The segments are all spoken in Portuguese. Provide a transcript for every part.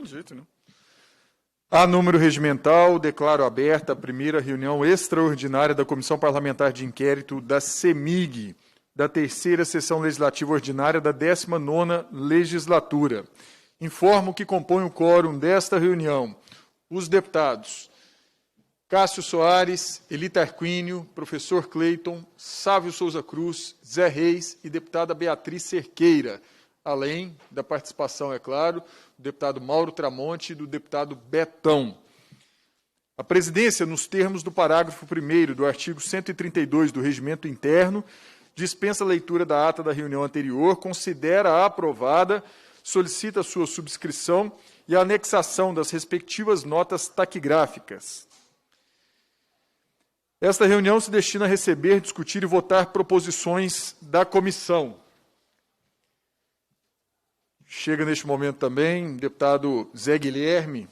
de jeito nenhum. A número regimental, declaro aberta a primeira reunião extraordinária da Comissão Parlamentar de Inquérito da CEMIG, da terceira sessão legislativa ordinária da 19ª legislatura. Informo que compõem o quórum desta reunião os deputados Cássio Soares, Eli Tarquínio, professor Cleiton, Sávio Souza Cruz, Zé Reis e deputada Beatriz Cerqueira, além da participação, é claro, do deputado Mauro Tramonte e do deputado Betão. A presidência, nos termos do parágrafo 1º do artigo 132 do Regimento Interno, dispensa a leitura da ata da reunião anterior, considera-a aprovada, solicita a sua subscrição e a anexação das respectivas notas taquigráficas. Esta reunião se destina a receber, discutir e votar proposições da comissão. Chega neste momento também o deputado Zé Guilherme,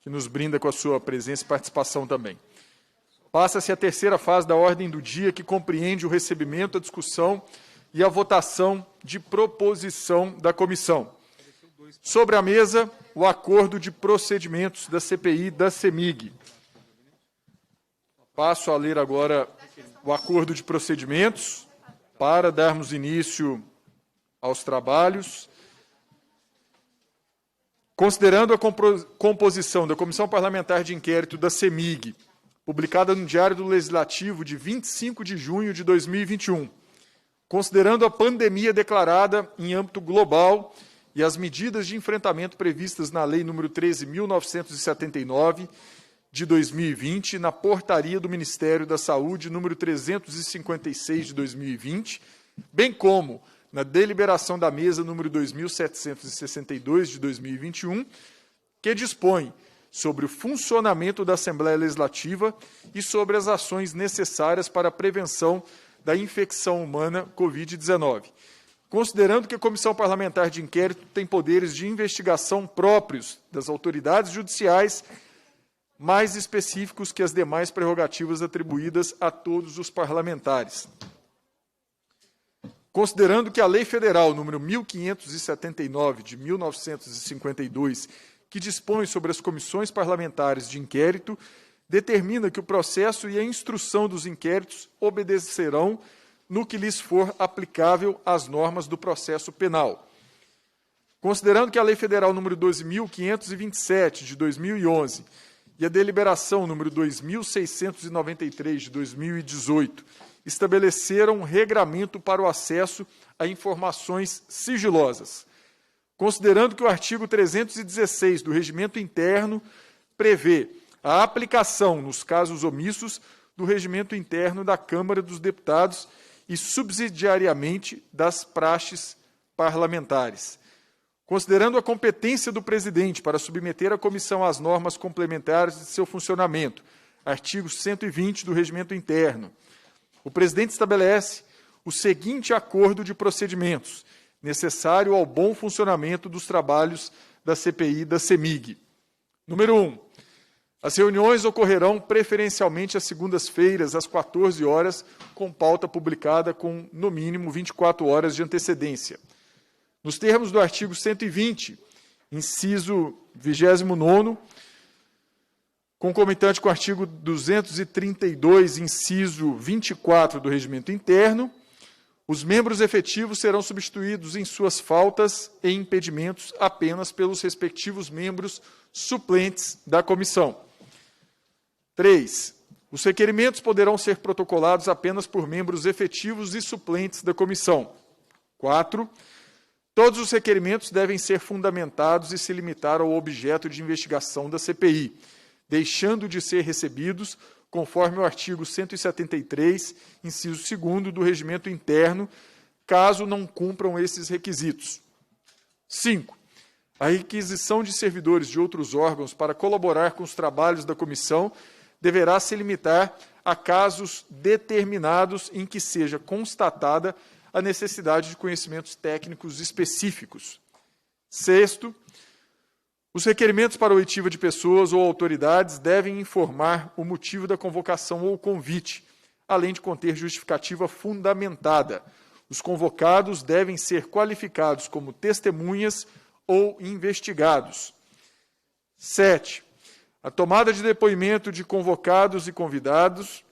que nos brinda com a sua presença e participação também. Passa-se a terceira fase da ordem do dia, que compreende o recebimento, a discussão e a votação de proposição da comissão. Sobre a mesa, o acordo de procedimentos da CPI da CEMIG. Passo a ler agora o acordo de procedimentos para darmos início aos trabalhos. Considerando a composição da Comissão Parlamentar de Inquérito da CEMIG, publicada no Diário do Legislativo de 25 de junho de 2021, considerando a pandemia declarada em âmbito global e as medidas de enfrentamento previstas na Lei nº 13.979, de 2020, na Portaria do Ministério da Saúde, número 356 de 2020, bem como na deliberação da mesa número 2.762 de 2021, que dispõe sobre o funcionamento da Assembleia Legislativa e sobre as ações necessárias para a prevenção da infecção humana Covid-19. Considerando que a Comissão Parlamentar de Inquérito tem poderes de investigação próprios das autoridades judiciais, mais específicos que as demais prerrogativas atribuídas a todos os parlamentares. Considerando que a Lei Federal número 1579, de 1952, que dispõe sobre as comissões parlamentares de inquérito, determina que o processo e a instrução dos inquéritos obedecerão no que lhes for aplicável às normas do processo penal. Considerando que a Lei Federal número 12.527, de 2011, e a deliberação número 2.693, de 2018, estabeleceram um regramento para o acesso a informações sigilosas. Considerando que o artigo 316 do Regimento Interno prevê a aplicação, nos casos omissos, do Regimento Interno da Câmara dos Deputados e, subsidiariamente, das praxes parlamentares. Considerando a competência do presidente para submeter a comissão às normas complementares de seu funcionamento, artigo 120 do Regimento Interno, o presidente estabelece o seguinte acordo de procedimentos, necessário ao bom funcionamento dos trabalhos da CPI da CEMIG. Número 1. As reuniões ocorrerão preferencialmente às segundas-feiras, às 14 horas, com pauta publicada com, no mínimo, 24 horas de antecedência. Nos termos do artigo 120, inciso 29º, concomitante com o artigo 232, inciso 24 do Regimento Interno, os membros efetivos serão substituídos em suas faltas e impedimentos apenas pelos respectivos membros suplentes da comissão. 3. Os requerimentos poderão ser protocolados apenas por membros efetivos e suplentes da comissão. 4. Todos os requerimentos devem ser fundamentados e se limitar ao objeto de investigação da CPI, deixando de ser recebidos conforme o artigo 173, inciso 2º do Regimento Interno, caso não cumpram esses requisitos. 5. A requisição de servidores de outros órgãos para colaborar com os trabalhos da comissão deverá se limitar a casos determinados em que seja constatada a necessidade de conhecimentos técnicos específicos. 6. Os requerimentos para oitiva de pessoas ou autoridades devem informar o motivo da convocação ou convite, além de conter justificativa fundamentada. Os convocados devem ser qualificados como testemunhas ou investigados. 7. A tomada de depoimento de convocados e convidados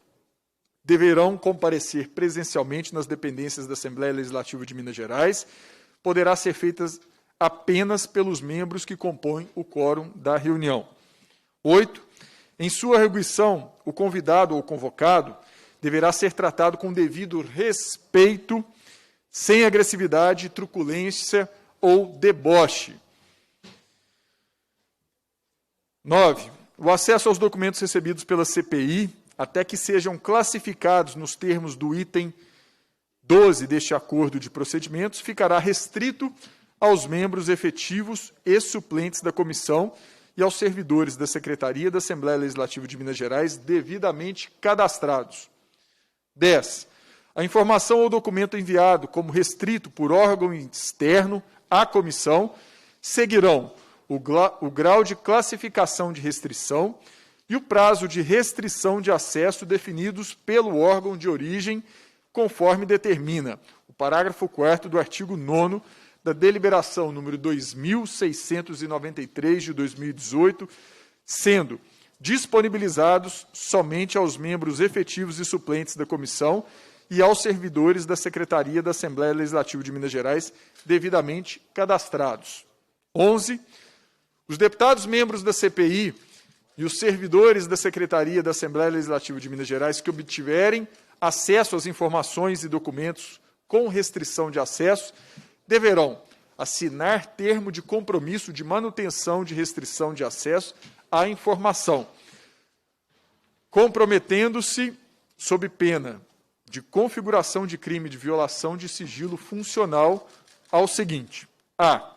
deverão comparecer presencialmente nas dependências da Assembleia Legislativa de Minas Gerais. Poderá ser feita apenas pelos membros que compõem o quórum da reunião. 8. Em sua arguição, o convidado ou convocado deverá ser tratado com devido respeito, sem agressividade, truculência ou deboche. 9. O acesso aos documentos recebidos pela CPI, até que sejam classificados nos termos do item 12 deste acordo de procedimentos, ficará restrito aos membros efetivos e suplentes da comissão e aos servidores da Secretaria da Assembleia Legislativa de Minas Gerais devidamente cadastrados. 10. A informação ou documento enviado como restrito por órgão externo à comissão seguirão o grau de classificação de restrição e o prazo de restrição de acesso definidos pelo órgão de origem, conforme determina o parágrafo 4º do artigo 9º da deliberação número 2.693 de 2018, sendo disponibilizados somente aos membros efetivos e suplentes da comissão e aos servidores da Secretaria da Assembleia Legislativa de Minas Gerais devidamente cadastrados. 11. Os deputados membros da CPI e os servidores da Secretaria da Assembleia Legislativa de Minas Gerais que obtiverem acesso às informações e documentos com restrição de acesso deverão assinar termo de compromisso de manutenção de restrição de acesso à informação, comprometendo-se, sob pena de configuração de crime de violação de sigilo funcional, ao seguinte: a.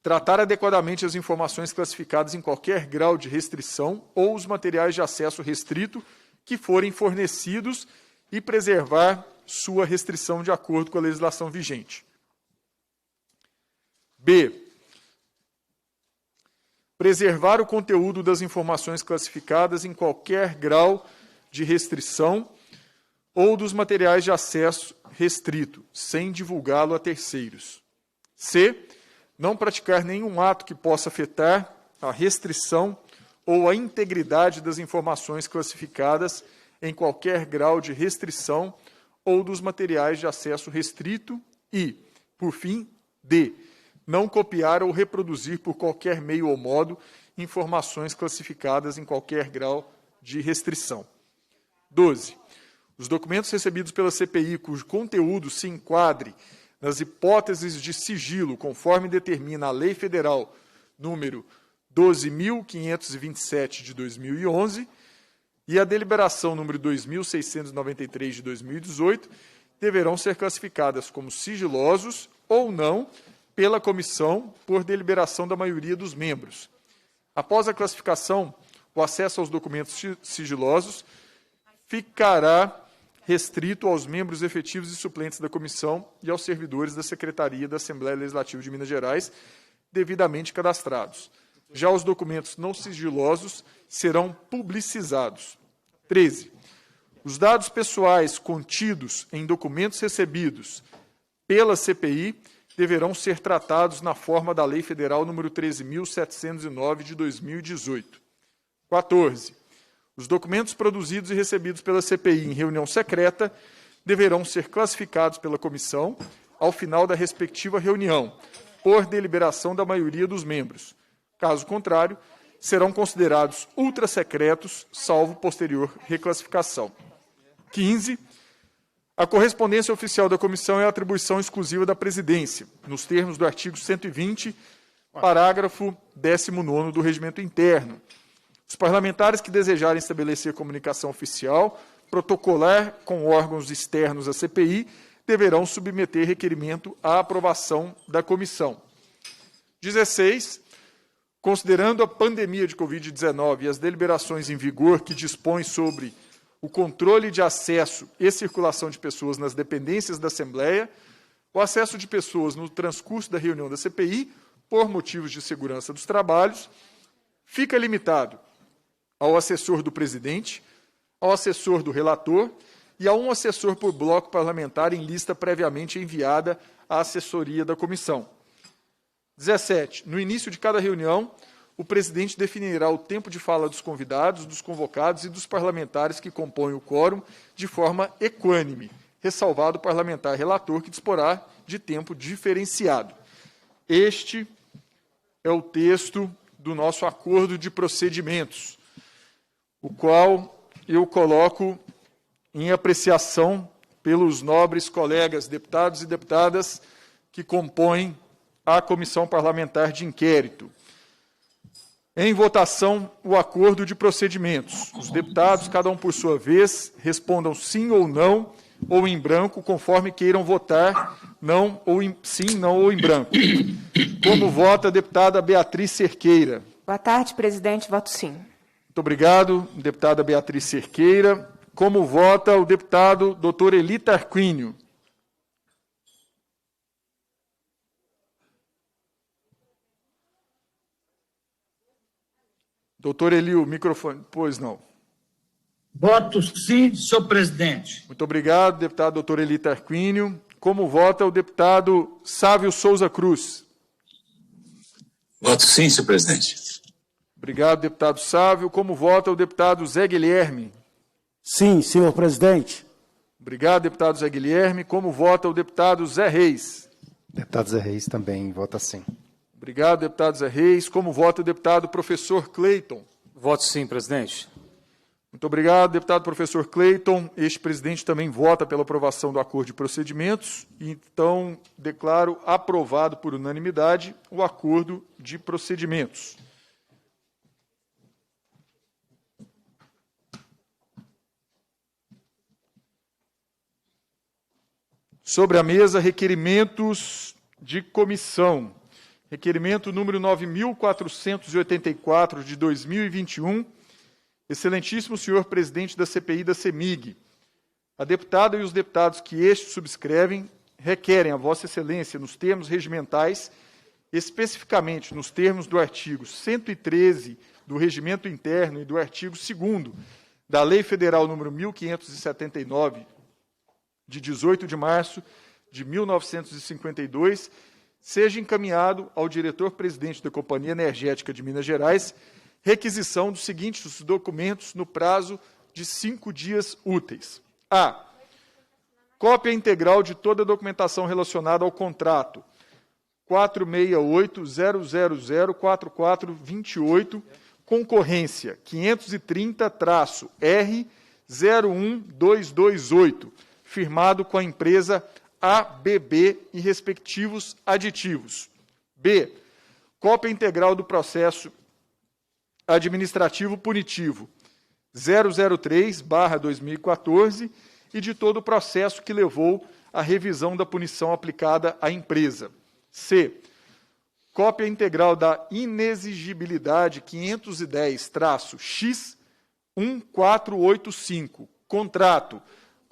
Tratar adequadamente as informações classificadas em qualquer grau de restrição ou os materiais de acesso restrito que forem fornecidos e preservar sua restrição de acordo com a legislação vigente. B. Preservar o conteúdo das informações classificadas em qualquer grau de restrição ou dos materiais de acesso restrito, sem divulgá-lo a terceiros. C. Não praticar nenhum ato que possa afetar a restrição ou a integridade das informações classificadas em qualquer grau de restrição ou dos materiais de acesso restrito e, por fim, D. Não copiar ou reproduzir por qualquer meio ou modo informações classificadas em qualquer grau de restrição. 12. Os documentos recebidos pela CPI, cujo conteúdo se enquadre nas hipóteses de sigilo, conforme determina a Lei Federal número 12.527 de 2011 e a deliberação número 2.693 de 2018, deverão ser classificadas como sigilosos ou não pela comissão por deliberação da maioria dos membros. Após a classificação, o acesso aos documentos sigilosos ficará restrito aos membros efetivos e suplentes da comissão e aos servidores da Secretaria da Assembleia Legislativa de Minas Gerais, devidamente cadastrados. Já os documentos não sigilosos serão publicizados. 13. Os dados pessoais contidos em documentos recebidos pela CPI deverão ser tratados na forma da Lei Federal número 13.709 de 2018. 14. Os documentos produzidos e recebidos pela CPI em reunião secreta deverão ser classificados pela comissão ao final da respectiva reunião, por deliberação da maioria dos membros. Caso contrário, serão considerados ultrasecretos, salvo posterior reclassificação. 15. A correspondência oficial da comissão é atribuição exclusiva da presidência, nos termos do artigo 120, parágrafo 19º do Regimento Interno. Os parlamentares que desejarem estabelecer comunicação oficial, protocolar com órgãos externos à CPI, deverão submeter requerimento à aprovação da comissão. 16. Considerando a pandemia de Covid-19 e as deliberações em vigor que dispõem sobre o controle de acesso e circulação de pessoas nas dependências da Assembleia, o acesso de pessoas no transcurso da reunião da CPI, por motivos de segurança dos trabalhos, fica limitado ao assessor do presidente, ao assessor do relator e a um assessor por bloco parlamentar em lista previamente enviada à assessoria da comissão. 17. No início de cada reunião, o presidente definirá o tempo de fala dos convidados, dos convocados e dos parlamentares que compõem o quórum de forma equânime, ressalvado o parlamentar relator que disporá de tempo diferenciado. Este é o texto do nosso acordo de procedimentos, o qual eu coloco em apreciação pelos nobres colegas deputados e deputadas que compõem a Comissão Parlamentar de Inquérito. Em votação, o acordo de procedimentos. Os deputados, cada um por sua vez, respondam sim ou não, ou em branco, conforme queiram votar, não ou sim, não ou em branco. Como vota a deputada Beatriz Cerqueira? Boa tarde, presidente. Voto sim. Muito obrigado, deputada Beatriz Cerqueira. Como vota o deputado Dr. Eli Tarquínio? Doutor Eli, o microfone. Pois não. Voto sim, senhor presidente. Muito obrigado, deputado doutor Eli Tarquínio. Como vota o deputado Sávio Souza Cruz? Voto sim, senhor presidente. Obrigado, deputado Sávio. Como vota o deputado Zé Guilherme? Sim, senhor presidente. Obrigado, deputado Zé Guilherme. Como vota o deputado Zé Reis? Deputado Zé Reis também vota sim. Obrigado, deputado Zé Reis. Como vota o deputado professor Cleiton? Voto sim, presidente. Muito obrigado, deputado professor Cleiton. Este presidente também vota pela aprovação do acordo de procedimentos. Então, declaro aprovado por unanimidade o acordo de procedimentos. Sobre a mesa, requerimentos de comissão. Requerimento número 9.484 de 2021. Excelentíssimo senhor presidente da CPI da CEMIG, a deputada e os deputados que este subscrevem requerem a Vossa Excelência, nos termos regimentais, especificamente nos termos do artigo 113 do Regimento Interno e do artigo 2º da Lei Federal número 1579, de 18 de março de 1952, seja encaminhado ao diretor-presidente da Companhia Energética de Minas Gerais requisição dos seguintes documentos no prazo de 5 dias úteis. A. Cópia integral de toda a documentação relacionada ao contrato 468-000-4428, concorrência 530-R01228, firmado com a empresa ABB e respectivos aditivos. B. Cópia integral do processo administrativo punitivo 003/2014 e de todo o processo que levou à revisão da punição aplicada à empresa. C. Cópia integral da inexigibilidade 510-X1485, contrato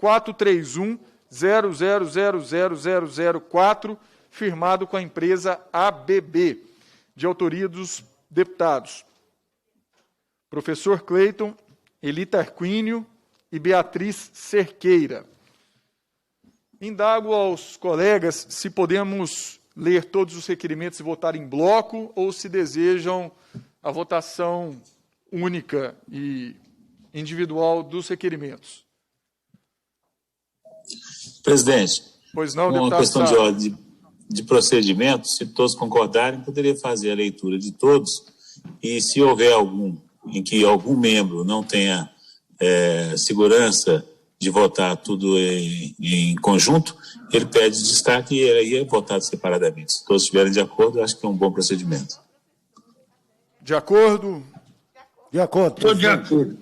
431.0000004, firmado com a empresa ABB, de autoria dos deputados professor Cleiton, Eli Tarquínio e Beatriz Cerqueira. Indago aos colegas se podemos ler todos os requerimentos e votar em bloco ou se desejam a votação única e individual dos requerimentos. Presidente, Pois não, uma deputado questão de Sá. ordem de procedimento, se todos concordarem, poderia fazer a leitura de todos e se houver algum em que algum membro não tenha segurança de votar tudo em conjunto, ele pede destaque e aí é votado separadamente. Se todos estiverem de acordo, eu acho que é um bom procedimento. De acordo? De acordo. Estou de acordo.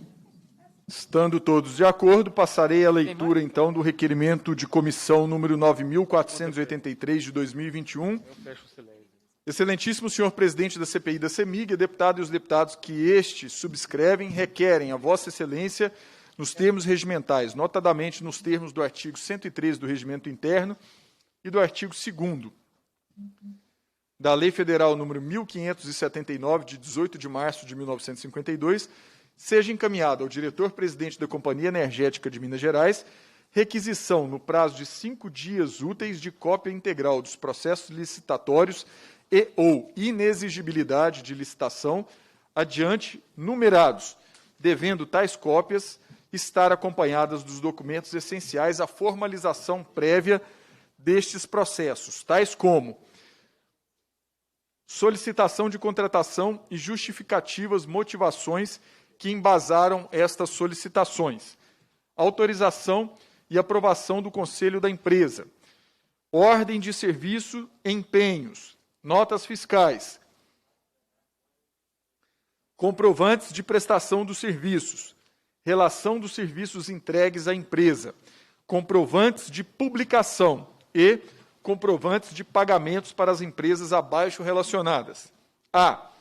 Estando todos de acordo, passarei à leitura, então, do requerimento de comissão número 9.483 de 2021. Excelentíssimo senhor presidente da CPI da CEMIG, a deputada e os deputados que este subscrevem requerem a Vossa Excelência, nos termos regimentais, notadamente nos termos do artigo 113 do Regimento Interno e do artigo 2º da Lei Federal número 1579, de 18 de março de 1952, seja encaminhado ao diretor-presidente da Companhia Energética de Minas Gerais requisição, no prazo de 5 dias úteis, de cópia integral dos processos licitatórios e ou inexigibilidade de licitação, adiante numerados, devendo tais cópias estar acompanhadas dos documentos essenciais à formalização prévia destes processos, tais como solicitação de contratação e justificativas motivações que embasaram estas solicitações, autorização e aprovação do Conselho da Empresa, ordem de serviço, empenhos, notas fiscais, comprovantes de prestação dos serviços, relação dos serviços entregues à empresa, comprovantes de publicação e comprovantes de pagamentos para as empresas abaixo relacionadas. A.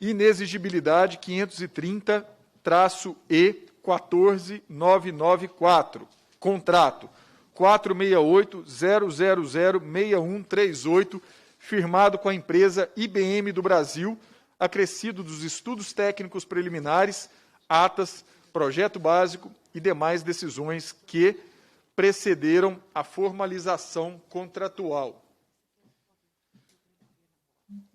Inexigibilidade 530-E 14994. Contrato 468-000-6138, firmado com a empresa IBM do Brasil, acrescido dos estudos técnicos preliminares, atas, projeto básico e demais decisões que precederam a formalização contratual.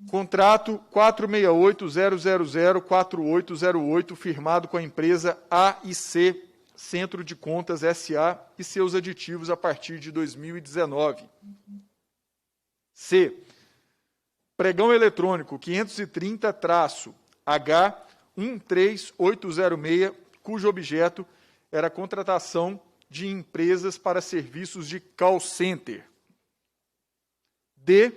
Contrato 468-000-4808, firmado com a empresa A&C Centro de Contas S.A. e seus aditivos a partir de 2019. C. Pregão eletrônico 530-H13806, cujo objeto era a contratação de empresas para serviços de call center. D.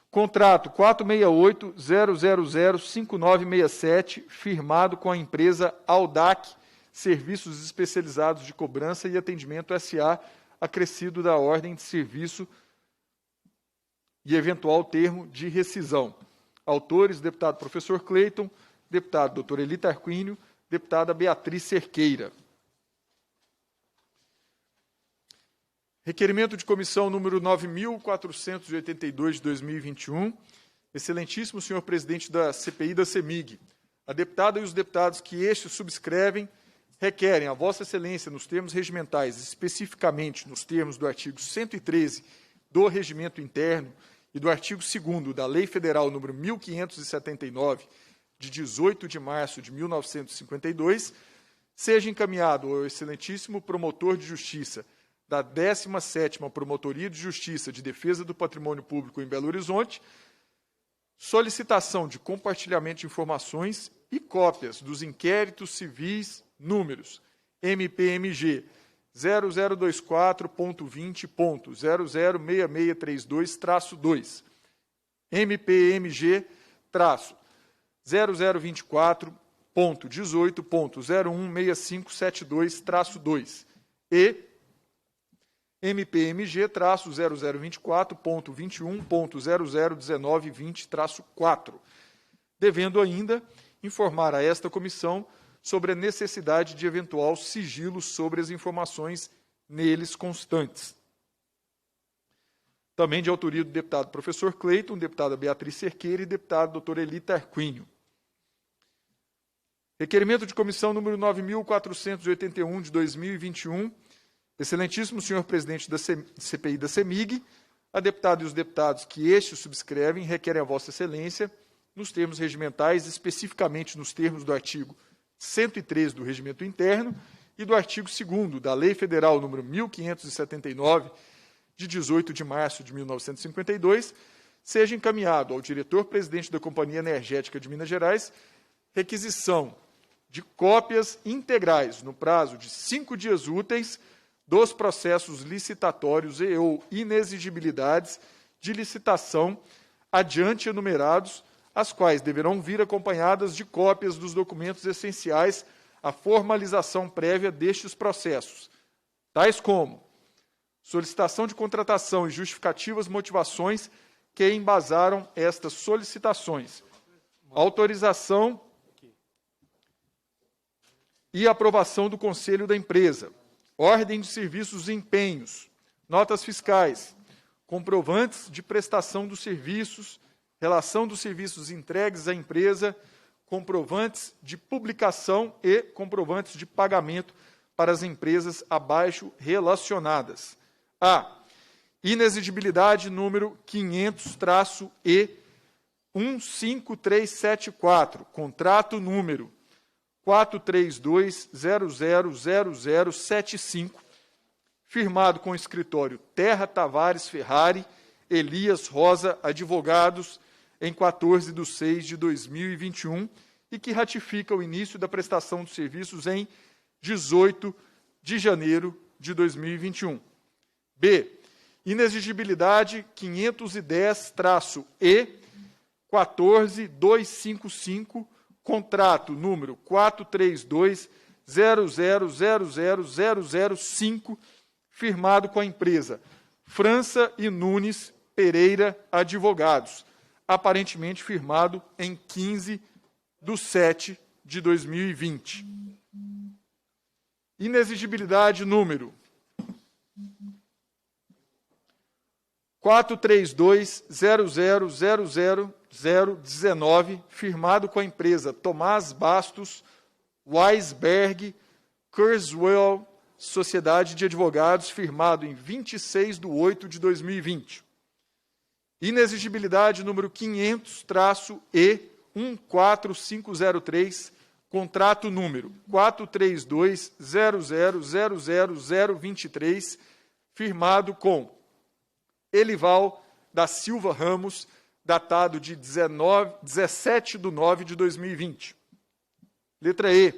Contrato 468-000-5967, firmado com a empresa Audac Serviços Especializados de Cobrança e Atendimento S.A., acrescido da ordem de serviço e eventual termo de rescisão. Autores, deputado professor Cleiton, deputado doutor Eli Tarquínio, deputada Beatriz Cerqueira. Requerimento de comissão número 9.482 de 2021. Excelentíssimo senhor presidente da CPI da CEMIG, a deputada e os deputados que estes subscrevem requerem a Vossa Excelência, nos termos regimentais, especificamente nos termos do artigo 113 do Regimento Interno e do artigo 2º da Lei Federal número 1579, de 18 de março de 1952, seja encaminhado ao excelentíssimo promotor de justiça da 17ª Promotoria de Justiça de Defesa do Patrimônio Público em Belo Horizonte, solicitação de compartilhamento de informações e cópias dos inquéritos civis números MPMG 0024.20.006632-2, MPMG 0024.18.016572-2 e MPMG 0024.21.001920-4, devendo ainda informar a esta comissão sobre a necessidade de eventual sigilo sobre as informações neles constantes. Também de autoria do deputado professor Cleiton, deputada Beatriz Cerqueira e deputado doutor Eli Tarquínio. Requerimento de comissão número 9.481 de 2021. Excelentíssimo senhor presidente da CPI da CEMIG, a deputada e os deputados que estes subscrevem requerem a Vossa Excelência, nos termos regimentais, especificamente nos termos do artigo 113 do Regimento Interno e do artigo 2º da Lei Federal número 1579, de 18 de março de 1952, seja encaminhado ao diretor-presidente da Companhia Energética de Minas Gerais requisição de cópias integrais, no prazo de 5 dias úteis, dos processos licitatórios e ou inexigibilidades de licitação adiante enumerados, as quais deverão vir acompanhadas de cópias dos documentos essenciais à formalização prévia destes processos, tais como solicitação de contratação e justificativas motivações que embasaram estas solicitações, autorização e aprovação do Conselho da Empresa, ordem de serviços e empenhos, notas fiscais, comprovantes de prestação dos serviços, relação dos serviços entregues à empresa, comprovantes de publicação e comprovantes de pagamento para as empresas abaixo relacionadas. A. Inexigibilidade número 500-E15374, contrato número 432000075, firmado com o escritório Terra Tavares Ferrari, Elias Rosa Advogados, em 14/6/2021, e que ratifica o início da prestação de serviços em 18 de janeiro de 2021. B. Inexigibilidade 510-E14255, contrato número 43200000005, firmado com a empresa França e Nunes Pereira Advogados, aparentemente firmado em 15/7/2020. Inexigibilidade número 432000019, firmado com a empresa Tomás Bastos, Weisberg, Kurzweil, Sociedade de Advogados, firmado em 26/8/2020. Inexigibilidade número 500-E14503, contrato número 43200000023, firmado com Elival da Silva Ramos, datado de 17/9/2020. Letra E.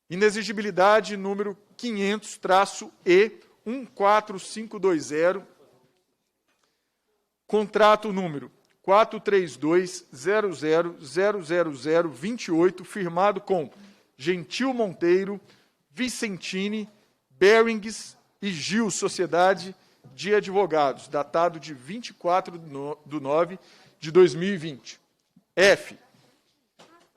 Inexigibilidade número 500-E14520, contrato número 432000028, firmado com Gentil Monteiro, Vicentini, Berings e Gil, Sociedade de Advogados, datado de 24/9/2020. F.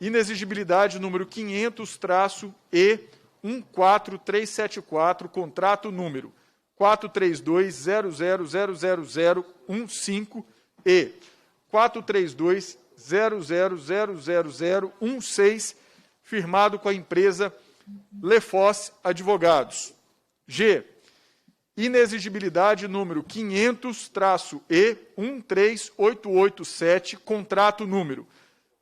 Inexigibilidade número 500-E14374, contrato número 43200000015 e 43200000016, firmado com a empresa Lefosse Advogados. G. Inexigibilidade número 500-E13887, contrato número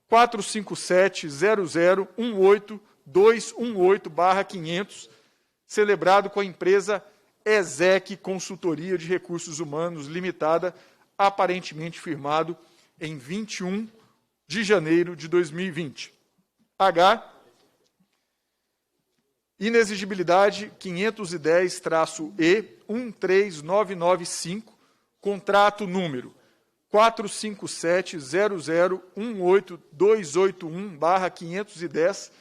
4570018-218/500, celebrado com a empresa ESEC Consultoria de Recursos Humanos Limitada, aparentemente firmado em 21 de janeiro de 2020. H. Inexigibilidade 510-E13995, contrato número 4570018-281/510,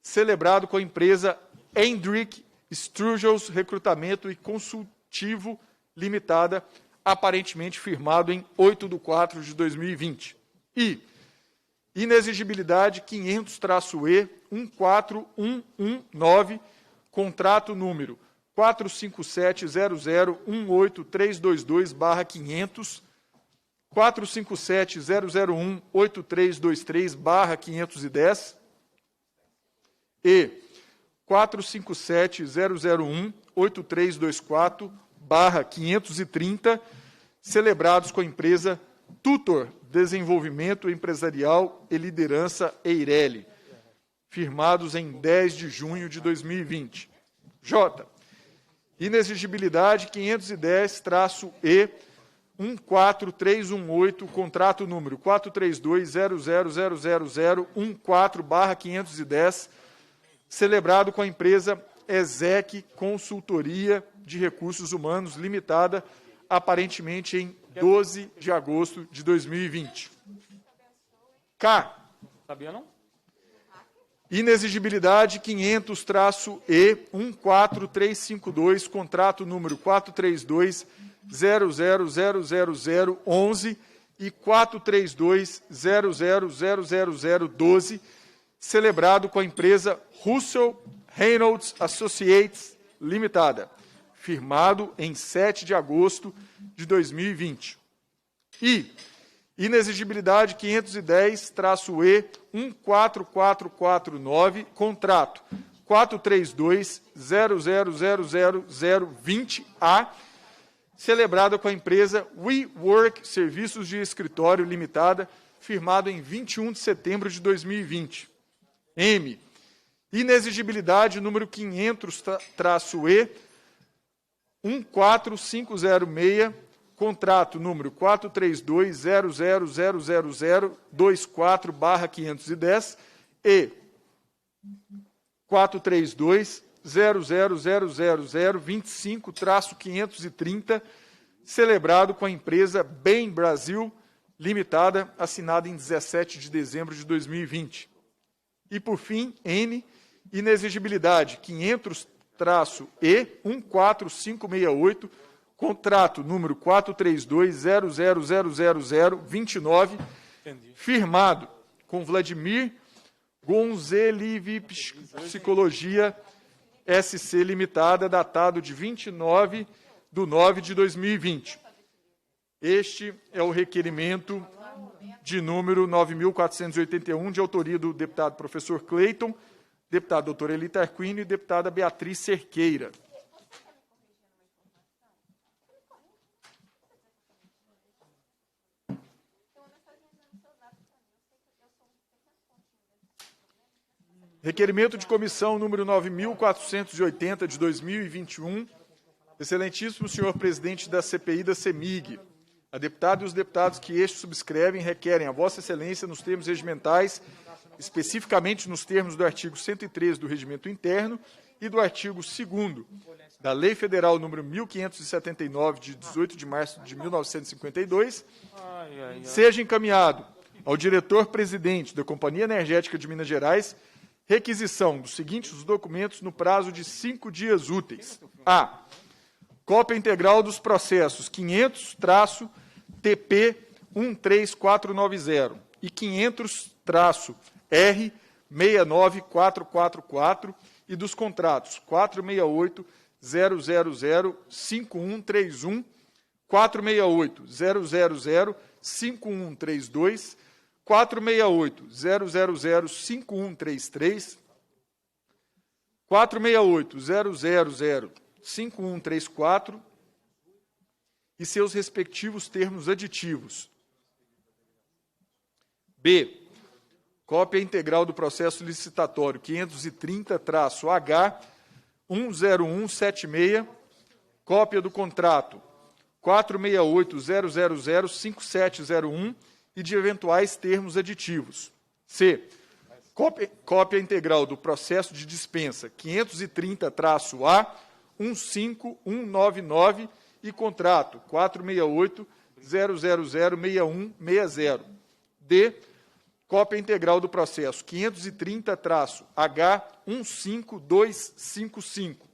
celebrado com a empresa Hendrick Strugels Recrutamento e Consultivo Limitada, aparentemente firmado em 8/4/2020. E inexigibilidade 500-E14119, contrato número 4570018-322/500, 4570001-8323/510 e 4570001-8324/530, celebrados com a empresa Tutor Desenvolvimento Empresarial e Liderança Eireli, firmados em 10 de junho de 2020. J. Inexigibilidade 510-E14318, contrato número 43200000014/510, celebrado com a empresa ESEC Consultoria de Recursos Humanos Limitada, aparentemente em 12 de agosto de 2020. K. Sabia não? Inexigibilidade 500-E14352, contrato número 43200000011 e 43200000012, celebrado com a empresa Russell Reynolds Associates Limitada, firmado em 7 de agosto de 2020. E inexigibilidade 510-E14449, contrato 43200000020A, celebrada com a empresa WeWork Serviços de Escritório Limitada, firmado em 21 de setembro de 2020. M. Inexigibilidade número 500-E 14506, contrato número 432.0000024/510 e 432.0000025-530, celebrado com a empresa Bem Brasil Limitada, assinada em 17 de dezembro de 2020. E, por fim, N, inexigibilidade 500-E 14568, contrato número 432.0000029, firmado com Vladimir Gonzelivich Psicologia SC Limitada, datado de 29/9/2020. Este é o requerimento de número 9.481, de autoria do deputado professor Cleiton, deputado doutor Eli Tarquínio e deputada Beatriz Cerqueira. Requerimento de comissão número 9.480 de 2021. Excelentíssimo senhor presidente da CPI da CEMIG, a deputada e os deputados que este subscrevem requerem a Vossa Excelência, nos termos regimentais, especificamente nos termos do artigo 113 do Regimento Interno e do artigo 2º da Lei Federal número 1579, de 18 de março de 1952, seja encaminhado ao diretor-presidente da Companhia Energética de Minas Gerais requisição dos seguintes documentos no prazo de 5 dias úteis. A. Cópia integral dos processos 500-TP 13490 e 500-R 69444 e dos contratos 468-000-5131, 468-000-5132, 468-000-5133, 468-000-5134 e seus respectivos termos aditivos. B. Cópia integral do processo licitatório 530-H 10176, cópia do contrato 468-000-5701 e de eventuais termos aditivos. C. Cópia integral do processo de dispensa 530-A 15199 e contrato 468-000-6160. D. Cópia integral do processo 530-H 15255.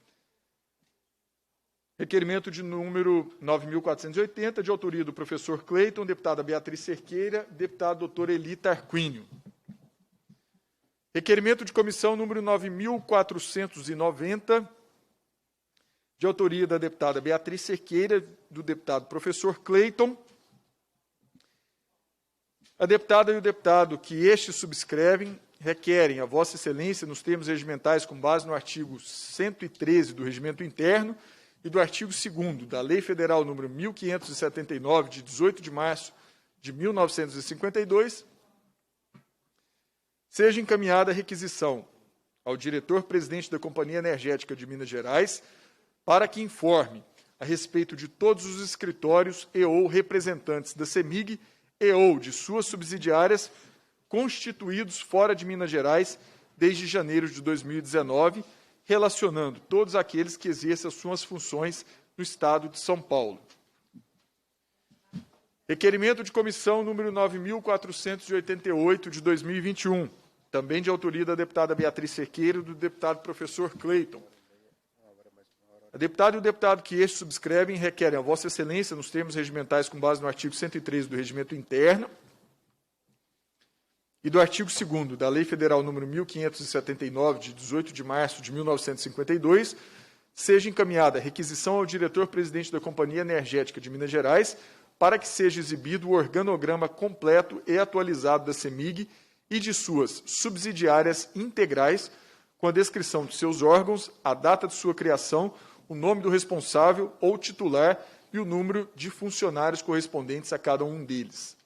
Requerimento de número 9.480, de autoria do professor Cleiton, deputada Beatriz Cerqueira, deputado doutor Eli Tarquínio. Requerimento de comissão número 9.490, de autoria da deputada Beatriz Cerqueira, do deputado professor Cleiton. A deputada e o deputado que estes subscrevem requerem a Vossa Excelência, nos termos regimentais com base no artigo 113 do Regimento Interno e do artigo 2º da Lei Federal número 1579, de 18 de março de 1952, seja encaminhada a requisição ao diretor-presidente da Companhia Energética de Minas Gerais para que informe a respeito de todos os escritórios e ou representantes da CEMIG e ou de suas subsidiárias constituídos fora de Minas Gerais desde janeiro de 2019, relacionando todos aqueles que exerçam suas funções no Estado de São Paulo. Requerimento de comissão número 9.488 de 2021, também de autoria da deputada Beatriz Cerqueira e do deputado professor Cleiton. A deputada e o deputado que estes subscrevem requerem a Vossa Excelência, nos termos regimentais com base no artigo 113 do Regimento Interno e do artigo 2º da Lei Federal número 1579, de 18 de março de 1952, seja encaminhada a requisição ao diretor-presidente da Companhia Energética de Minas Gerais para que seja exibido o organograma completo e atualizado da CEMIG e de suas subsidiárias integrais, com a descrição de seus órgãos, a data de sua criação, o nome do responsável ou titular e o número de funcionários correspondentes a cada um deles.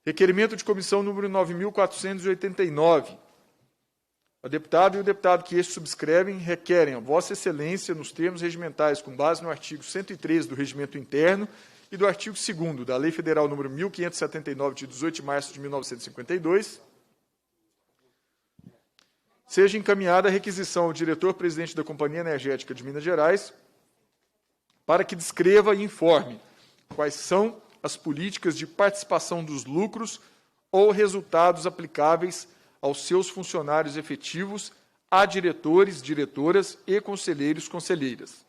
Requerimento de comissão número 9.489. A deputada e o deputado que este subscrevem requerem a Vossa Excelência, nos termos regimentais, com base no artigo 113 do Regimento Interno e do artigo 2º da Lei Federal número 1.579, de 18 de março de 1952, seja encaminhada a requisição ao diretor-presidente da Companhia Energética de Minas Gerais para que descreva e informe quais são as políticas de participação dos lucros ou resultados aplicáveis aos seus funcionários efetivos, a diretores, diretoras e conselheiros, conselheiras,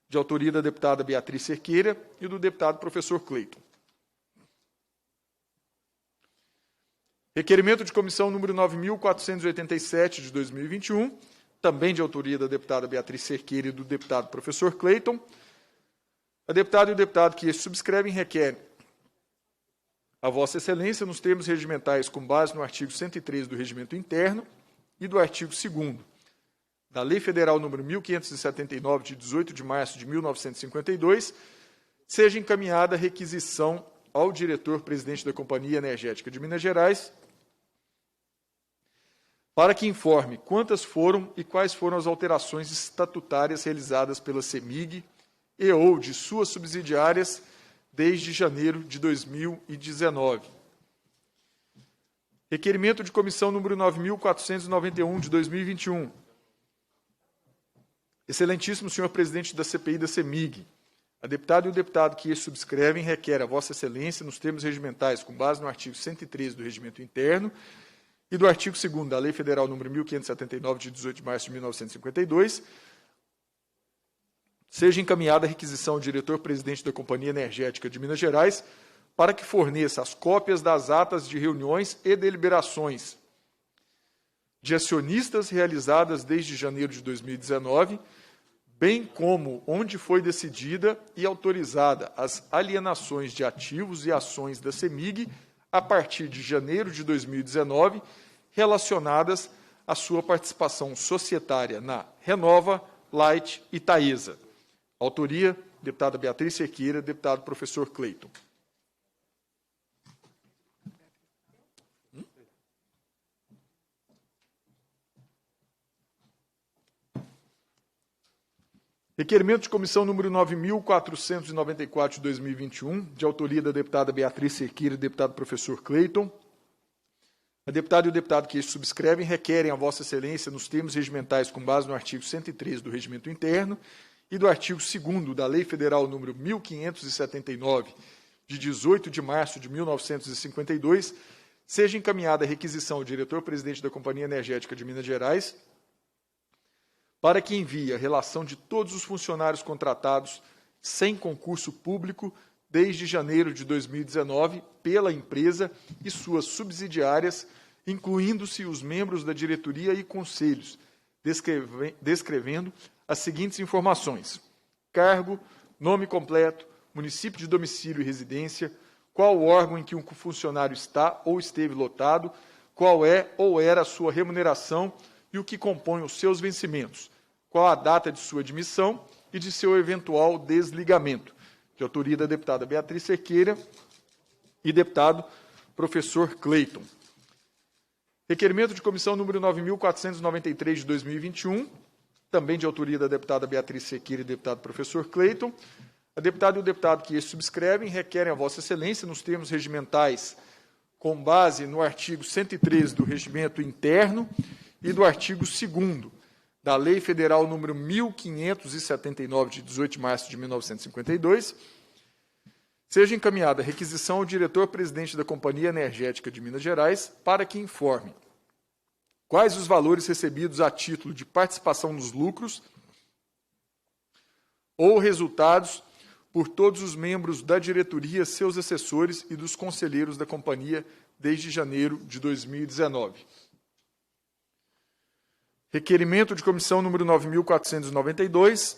de autoria da deputada Beatriz Cerqueira e do deputado professor Cleiton. Requerimento de comissão número 9.487 de 2021, também de autoria da deputada Beatriz Cerqueira e do deputado professor Cleiton. A deputada e o deputado que este subscrevem requerem a Vossa Excelência, nos termos regimentais com base no artigo 113 do Regimento Interno e do artigo 2º da Lei Federal número 1.579, de 18 de março de 1952, seja encaminhada a requisição ao diretor-presidente da Companhia Energética de Minas Gerais para que informe quantas foram e quais foram as alterações estatutárias realizadas pela CEMIG e ou de suas subsidiárias desde janeiro de 2019. Requerimento de comissão número 9.491 de 2021. Excelentíssimo senhor presidente da CPI da CEMIG, a deputada e o deputado que este subscrevem requer a Vossa Excelência, nos termos regimentais, com base no artigo 113 do Regimento Interno e do artigo 2º da Lei Federal número 1.579, de 18 de março de 1952, seja encaminhada a requisição ao diretor-presidente da Companhia Energética de Minas Gerais para que forneça as cópias das atas de reuniões e deliberações de acionistas realizadas desde janeiro de 2019, bem como onde foi decidida e autorizada as alienações de ativos e ações da CEMIG a partir de janeiro de 2019, relacionadas à sua participação societária na Renova, Light e Taesa. Autoria, deputada Beatriz Cerqueira, deputado professor Cleiton. Requerimento de comissão número 9.494 de 2021, de autoria da deputada Beatriz Cerqueira e deputado professor Cleiton. A deputada e o deputado que este subscrevem requerem a Vossa Excelência, nos termos regimentais com base no artigo 113 do Regimento Interno e do artigo 2º da Lei Federal número 1.579, de 18 de março de 1952, seja encaminhada a requisição ao diretor-presidente da Companhia Energética de Minas Gerais para que envie a relação de todos os funcionários contratados sem concurso público desde janeiro de 2019 pela empresa e suas subsidiárias, incluindo-se os membros da diretoria e conselhos, descrevendo as seguintes informações: cargo, nome completo, município de domicílio e residência, qual órgão em que um funcionário está ou esteve lotado, qual é ou era a sua remuneração e o que compõe os seus vencimentos, qual a data de sua admissão e de seu eventual desligamento, de autoria da deputada Beatriz Cerqueira e deputado professor Cleiton. Requerimento de comissão número 9.493 de 2021, também de autoria da deputada Beatriz Cerqueira e deputado professor Cleiton. A deputada e o deputado que este subscrevem requerem a Vossa Excelência, nos termos regimentais, com base no artigo 113 do Regimento Interno e do artigo 2º da Lei Federal número 1.579, de 18 de março de 1952, seja encaminhada a requisição ao diretor-presidente da Companhia Energética de Minas Gerais para que informe quais os valores recebidos a título de participação nos lucros ou resultados por todos os membros da diretoria, seus assessores e dos conselheiros da companhia desde janeiro de 2019. Requerimento de comissão número 9.492.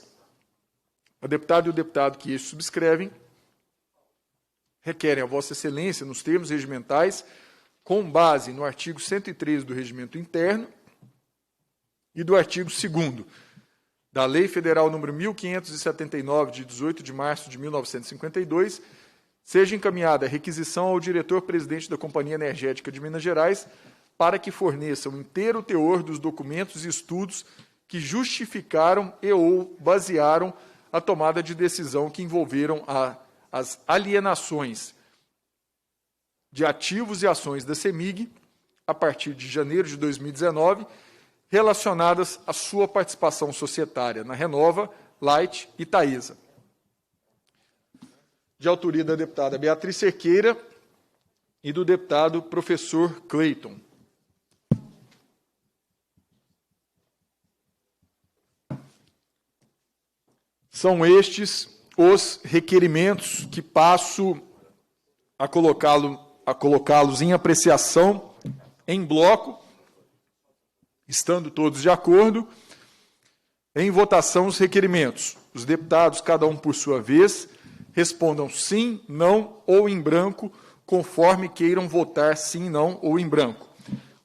A deputada e o deputado que este subscrevem requerem a Vossa Excelência, nos termos regimentais, com base no artigo 113 do Regimento Interno e do artigo 2º da Lei Federal número 1579, de 18 de março de 1952, seja encaminhada a requisição ao diretor-presidente da Companhia Energética de Minas Gerais para que forneça o inteiro teor dos documentos e estudos que justificaram e ou basearam a tomada de decisão que envolveram as alienações de ativos e ações da CEMIG, a partir de janeiro de 2019, relacionadas à sua participação societária na Renova, Light e Taesa. De autoria da deputada Beatriz Cerqueira e do deputado professor Cleiton. São estes os requerimentos que passo a colocá-los em apreciação em bloco, estando todos de acordo. Em votação, os requerimentos. Os deputados, cada um por sua vez, respondam sim, não ou em branco, conforme queiram votar sim, não ou em branco.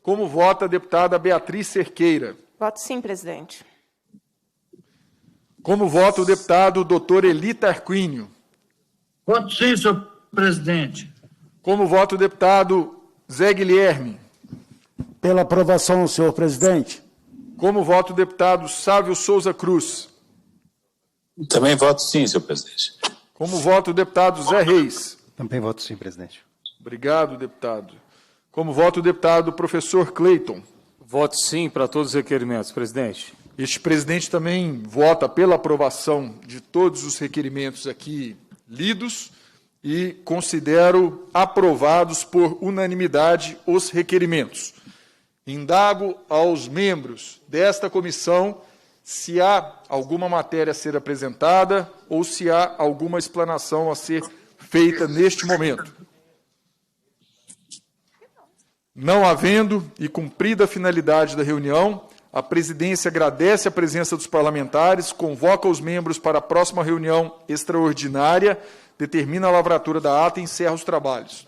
Como vota a deputada Beatriz Cerqueira? Voto sim, presidente. Como vota o deputado Dr. Eli Tarquínio? Voto sim, senhor presidente. Como vota o deputado Zé Guilherme? Pela aprovação, senhor presidente. Como vota o deputado Sávio Souza Cruz? Também voto sim, senhor presidente. Como vota o deputado Zé Reis? Também voto sim, presidente. Obrigado, deputado. Como vota o deputado professor Cleiton? Voto sim para todos os requerimentos, presidente. Este presidente também vota pela aprovação de todos os requerimentos aqui lidos e considero aprovados por unanimidade os requerimentos. Indago aos membros desta comissão se há alguma matéria a ser apresentada ou se há alguma explanação a ser feita neste momento. Não havendo e cumprida a finalidade da reunião, a presidência agradece a presença dos parlamentares, convoca os membros para a próxima reunião extraordinária, determina a lavratura da ata e encerra os trabalhos.